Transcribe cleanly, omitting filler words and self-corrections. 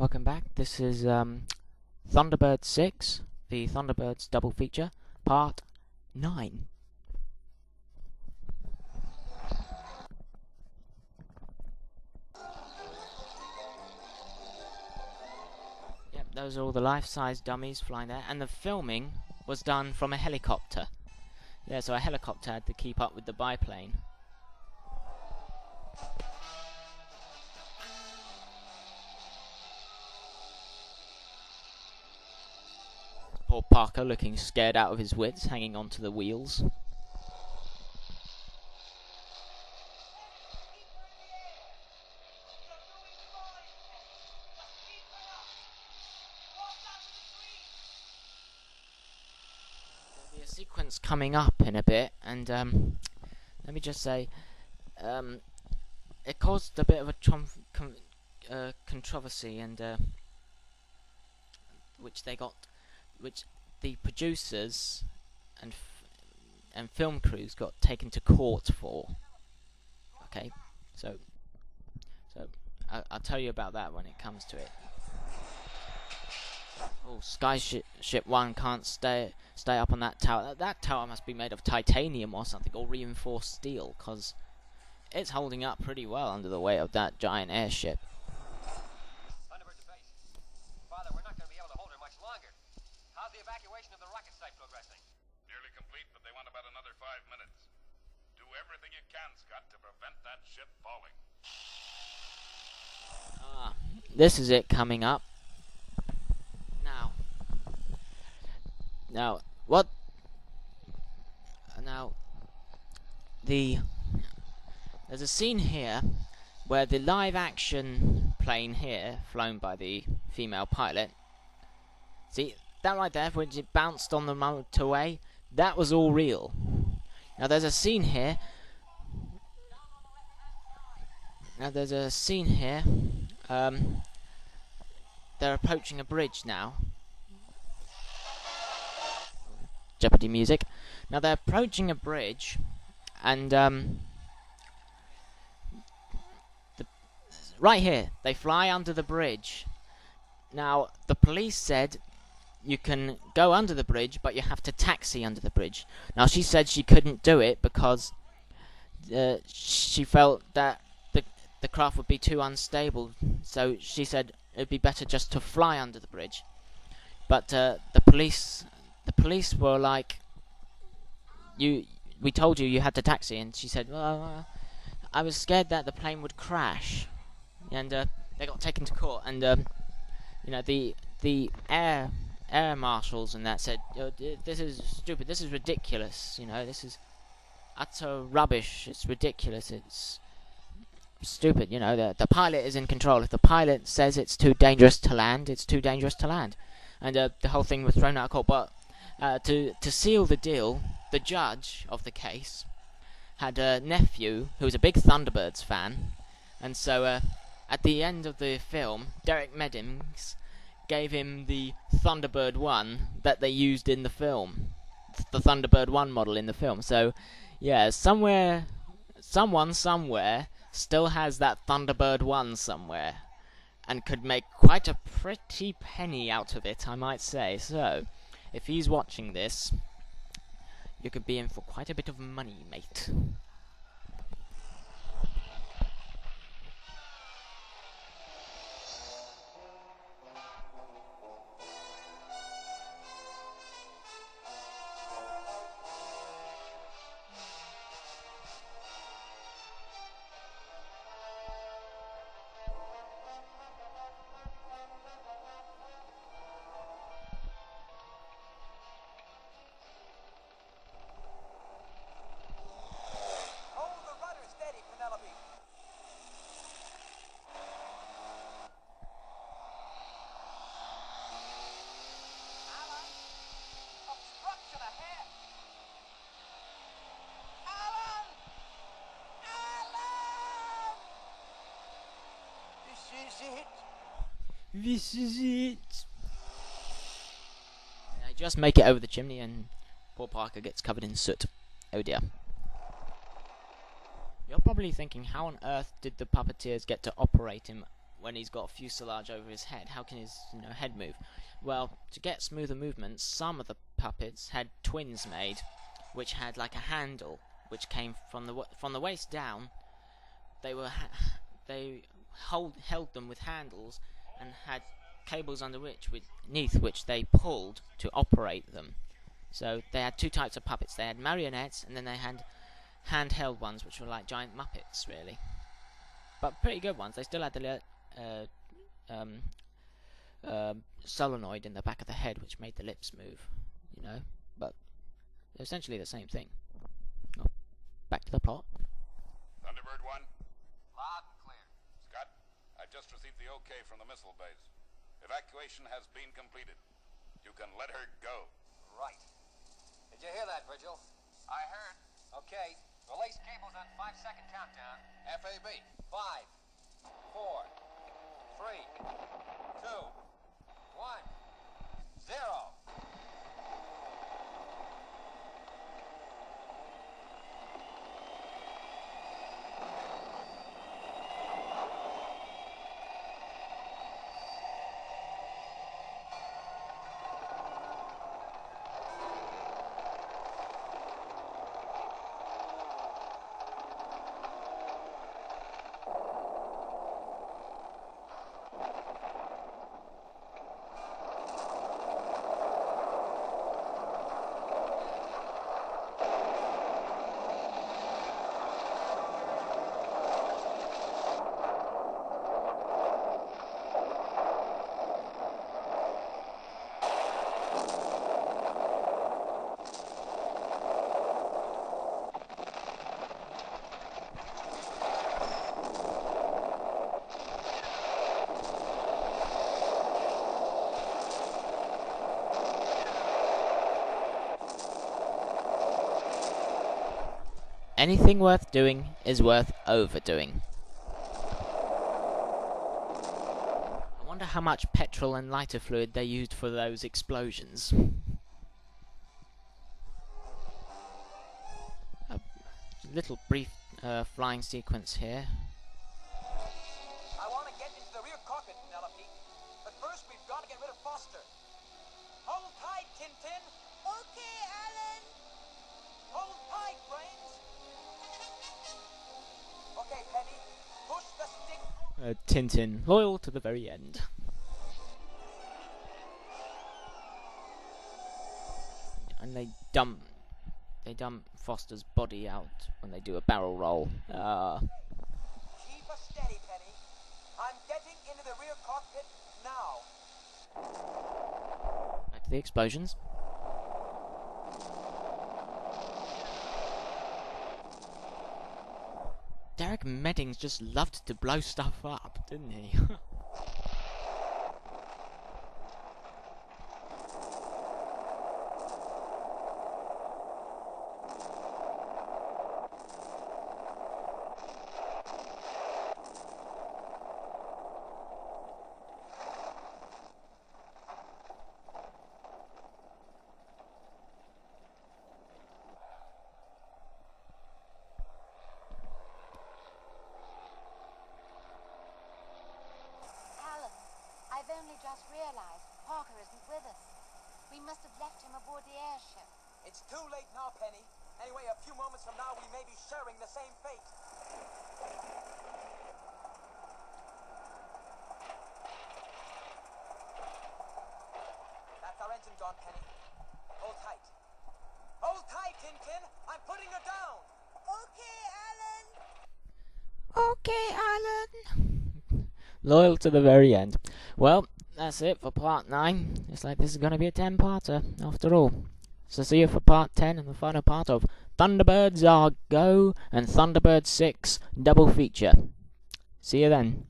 Welcome back. This is Thunderbird 6, the Thunderbirds double feature, part 9. Yep, those are all the life-size dummies flying there, and the filming was done from a helicopter. Yeah, so a helicopter had to keep up with the biplane. Poor Parker looking scared out of his wits, hanging onto the wheels. There'll be a sequence coming up in a bit, and let me just say, it caused a bit of a controversy, and which the producers and film crews got taken to court for. Okay, so I'll tell you about that when it comes to it. Oh, Skyship 1 can't stay up on that tower. That tower must be made of titanium or something, or reinforced steel, because it's holding up pretty well under the weight of that giant airship. Thunderbird to base. Father, we're not going to be able to hold her much longer. How's the evacuation of the rocket site progressing? Nearly complete, but they want about another 5 minutes. Do everything you can, Scott, to prevent that ship falling. Ah, this is it coming up. Now, what? Now, there's a scene here where the live-action plane here, flown by the female pilot. See that right there, when it bounced on the motorway? That was all real. Now there's a scene here. They're approaching a bridge now. Jeopardy music. Now they're approaching a bridge, and right here they fly under the bridge. Now the police said you can go under the bridge, but you have to taxi under the bridge. Now she said she couldn't do it because she felt that the craft would be too unstable. So she said it'd be better just to fly under the bridge. But the police were like, we told you had to taxi, and she said, well, I was scared that the plane would crash, and they got taken to court, and the air marshals and that said, this is stupid, this is ridiculous, this is utter rubbish, it's ridiculous, it's stupid, the pilot is in control. If the pilot says it's too dangerous to land, it's too dangerous to land. And the whole thing was thrown out of court. But to seal the deal, the judge of the case had a nephew who was a big Thunderbirds fan, and so at the end of the film, Derek Meddings gave him the Thunderbird 1 that they used in the film, the Thunderbird 1 model in the film. So yeah, someone somewhere still has that Thunderbird 1 somewhere, and could make quite a pretty penny out of it, I might say. So, if he's watching this, you could be in for quite a bit of money, mate. This is it. I just make it over the chimney and poor Parker gets covered in soot. Oh dear. You're probably thinking, how on earth did the puppeteers get to operate him when he's got fuselage over his head? How can his head move? Well, to get smoother movements, some of the puppets had twins made, which had like a handle, which came from the waist down. They held them with handles and had cables underneath which they pulled to operate them. So they had two types of puppets. They had marionettes, and then they had handheld ones, which were like giant Muppets, really. But pretty good ones. They still had the solenoid in the back of the head, which made the lips move, But they're essentially the same thing. Oh, back to the plot. Thunderbird 1? Loud and clear. Scott, I just received the okay from the missile base. Evacuation has been completed. You can let her go. Right. Did you hear that, Virgil? I heard. Okay. Release cables on 5-second countdown. FAB. 5, 4, 3, 2, 1, 0. Anything worth doing is worth overdoing. I wonder how much petrol and lighter fluid they used for those explosions. A little brief flying sequence here. I want to get into the rear cockpit, Penelope. But first, we've got to get rid of Foster. Hold tight, Tintin. Okay, Alan. Hold tight, Brains. Okay, Penny. Push the stick. Tintin, loyal to the very end. And they dump Foster's body out when they do a barrel roll. Keep us steady, Penny. I'm getting into the rear cockpit now. Back to the explosions. Derek Meddings just loved to blow stuff up, didn't he? I've only just realized Parker isn't with us. We must have left him aboard the airship. It's too late now, Penny. Anyway, a few moments from now, we may be sharing the same fate. That's our engine gone, Penny. Hold tight. Hold tight, Tintin. I'm putting her down. Okay, Alan. Okay, Alan. Loyal to the very end. Well, that's it for part 9. It's like this is going to be a 10-parter after all. So see you for part 10 and the final part of Thunderbirds Are Go and Thunderbird 6 double feature. See you then.